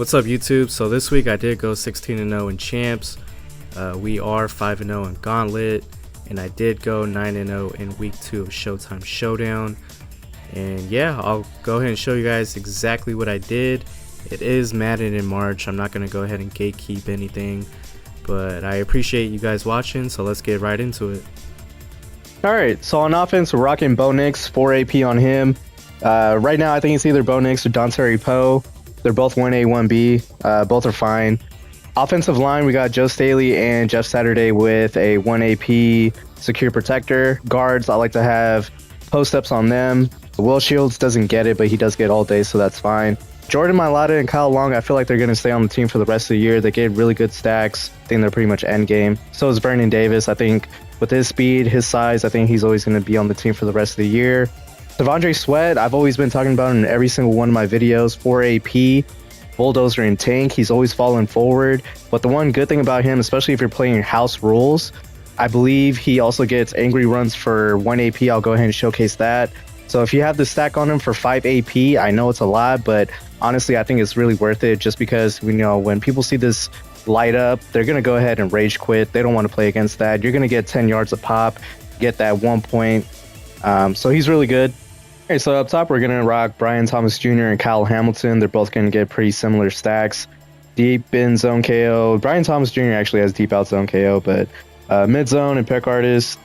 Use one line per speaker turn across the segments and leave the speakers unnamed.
What's up, YouTube? So this week I did go 16-0 in champs. We are 5-0 in gauntlet, and I did go 9-0 in week 2 of Showtime Showdown. And yeah, I'll go ahead and show you guys exactly what I did. It is Madden in March. I'm not going to go ahead and gatekeep anything, but I appreciate you guys watching, so let's get right into it.
Alright, so on offense, we're rocking Bo Nix, 4 AP on him. Right now, I think it's either Bo Nix or Dontari Poe. They're both 1A, 1B. Both are fine. Offensive line, we got Joe Staley and Jeff Saturday with a 1 AP secure protector. Guards, I like to have post-ups on them. Will Shields doesn't get it, but he does get all day, so that's fine. Jordan Mailata and Kyle Long, I feel like they're going to stay on the team for the rest of the year. They get really good stacks. I think they're pretty much end game. So is Vernon Davis. I think with his speed, his size, I think he's always going to be on the team for the rest of the year. Devondre Sweat, I've always been talking about him in every single one of my videos. 4 AP, bulldozer and tank. He's always falling forward. But the one good thing about him, especially if you're playing house rules, I believe he also gets angry runs for 1 AP. I'll go ahead and showcase that. So if you have the stack on him for 5 AP, I know it's a lot, but honestly, I think it's really worth it just because, you know, when people see this light up, they're going to go ahead and rage quit. They don't want to play against that. You're going to get 10 yards a pop, get that 1 point. So he's really good. Okay, so up top, we're going to rock Brian Thomas Jr. and Kyle Hamilton. They're both going to get pretty similar stacks. Deep in zone KO. Brian Thomas Jr. actually has deep out zone KO, but mid zone and pick artist.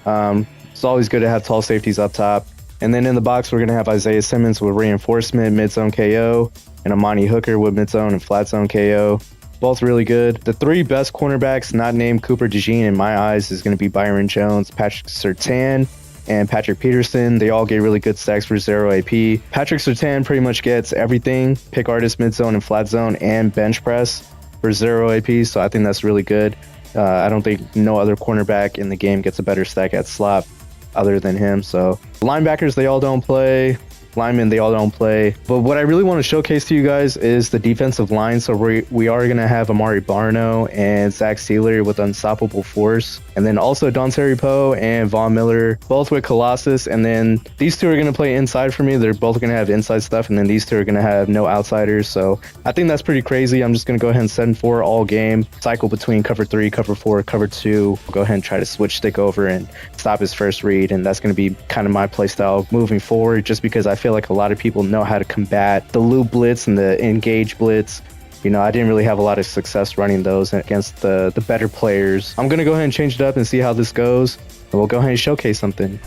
It's always good to have tall safeties up top. And then in the box, we're going to have Isaiah Simmons with reinforcement, mid zone KO, and Amani Hooker with mid zone and flat zone KO. Both really good. The three best cornerbacks not named Cooper DeJean in my eyes is going to be Byron Jones, Patrick Surtain, and Patrick Peterson. They all get really good stacks for 0 AP. Patrick Surtain pretty much gets everything, pick artist, mid zone and flat zone, and bench press for 0 AP, so I think that's really good. I don't think no other cornerback in the game gets a better stack at slot other than him. So linebackers, they all don't play. Linemen, they all don't play. But what I really want to showcase to you guys is the defensive line. So we are going to have Amari Barno and Zach Sealer with unstoppable force. And then also Dontari Poe and Von Miller, both with Colossus. And then these two are going to play inside for me. They're both going to have inside stuff. And then these two are going to have no outsiders. So I think that's pretty crazy. I'm just going to go ahead and send 4 all game. Cycle between cover 3, cover 4, cover 2. Go ahead and try to switch stick over and stop his first read. And that's going to be kind of my play style moving forward, just because I feel like a lot of people know how to combat the loop blitz and the engage blitz. You know, I didn't really have a lot of success running those against the better players. I'm going to go ahead and change it up and see how this goes, and we'll go ahead and showcase something.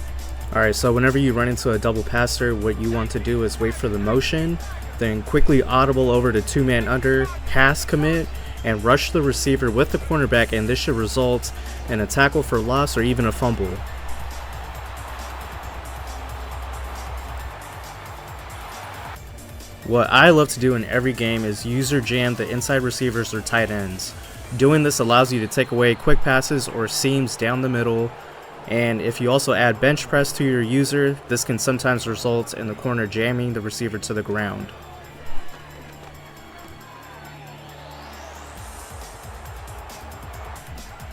Alright, so whenever you run into a double passer, what you want to do is wait for the motion, then quickly audible over to 2-man under, pass commit, and rush the receiver with the cornerback, and this should result in a tackle for loss or even a fumble. What I love to do in every game is user jam the inside receivers or tight ends. Doing this allows you to take away quick passes or seams down the middle, and if you also add bench press to your user, this can sometimes result in the corner jamming the receiver to the ground.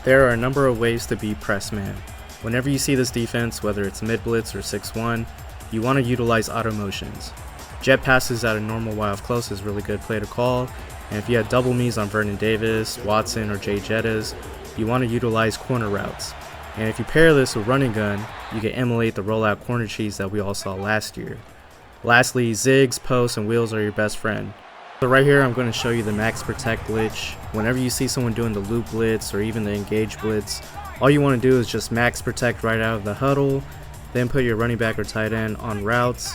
There are a number of ways to beat press man. Whenever you see this defense, whether it's mid blitz or 6-1, you want to utilize auto motions. Jet passes at a normal while close is really good play to call, and if you had double me's on Vernon Davis, Watson, or Jay Jettas, you want to utilize corner routes. And if you pair this with running gun, you can emulate the rollout corner cheese that we all saw last year. Lastly, zigs, posts, and wheels are your best friend. So right here I'm going to show you the max protect glitch. Whenever you see someone doing the loop blitz or even the engage blitz, all you want to do is just max protect right out of the huddle, then put your running back or tight end on routes.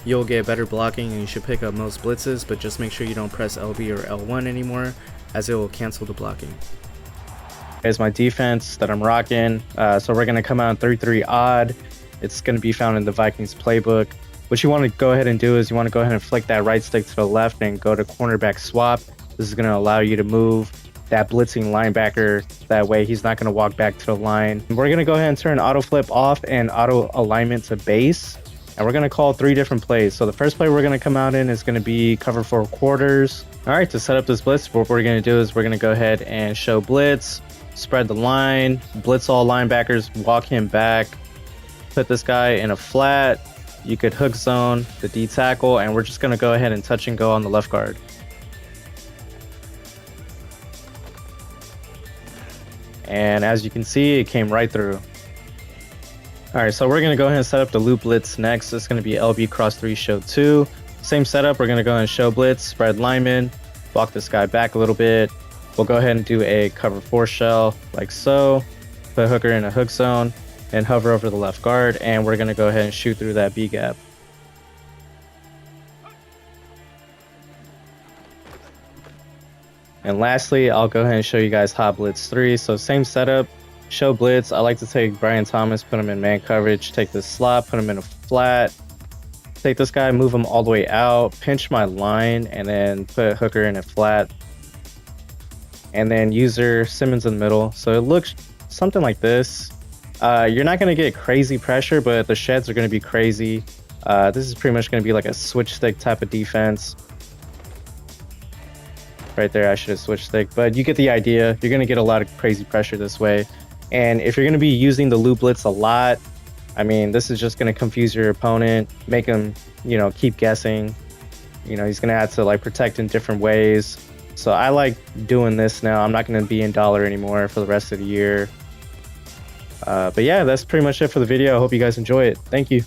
You'll get better blocking and you should pick up most blitzes, but just make sure you don't press LB or L1 anymore, as it will cancel the blocking.
Here's my defense that I'm rocking. So we're going to come out 3-3 odd. It's going to be found in the Vikings playbook. What you want to go ahead and do is you want to go ahead and flick that right stick to the left and go to cornerback swap. This is going to allow you to move that blitzing linebacker. That way he's not going to walk back to the line. We're going to go ahead and turn auto flip off and auto alignment to base. And we're going to call 3 different plays. So the first play we're going to come out in is going to be cover 4 quarters. All right, to set up this blitz, what we're going to do is we're going to go ahead and show blitz, spread the line, blitz all linebackers, walk him back, put this guy in a flat. You could hook zone the D tackle, and we're just going to go ahead and touch and go on the left guard.
And as you can see, it came right through. Alright, so we're going to go ahead and set up the loop blitz next. It's going to be LB cross 3 show 2. Same setup, we're going to go ahead and show blitz, spread lineman, walk this guy back a little bit. We'll go ahead and do a cover 4 shell like so. Put hooker in a hook zone and hover over the left guard, and we're going to go ahead and shoot through that B gap. And lastly, I'll go ahead and show you guys hot blitz 3. So same setup, show blitz. I like to take Brian Thomas, put him in man coverage, take this slot, put him in a flat, take this guy, move him all the way out, pinch my line, and then put hooker in a flat. And then user Simmons in the middle. So it looks something like this. You're not going to get crazy pressure, but the sheds are going to be crazy. This is pretty much going to be like a switch stick type of defense. Right there, I should have switched stick, but you get the idea. You're going to get a lot of crazy pressure this way. And if you're going to be using the loop blitz a lot, I mean, this is just going to confuse your opponent, make him, keep guessing. He's going to have to like protect in different ways. So I like doing this now. I'm not going to be in dollar anymore for the rest of the year. But yeah, that's pretty much it for the video. I hope you guys enjoy it. Thank you.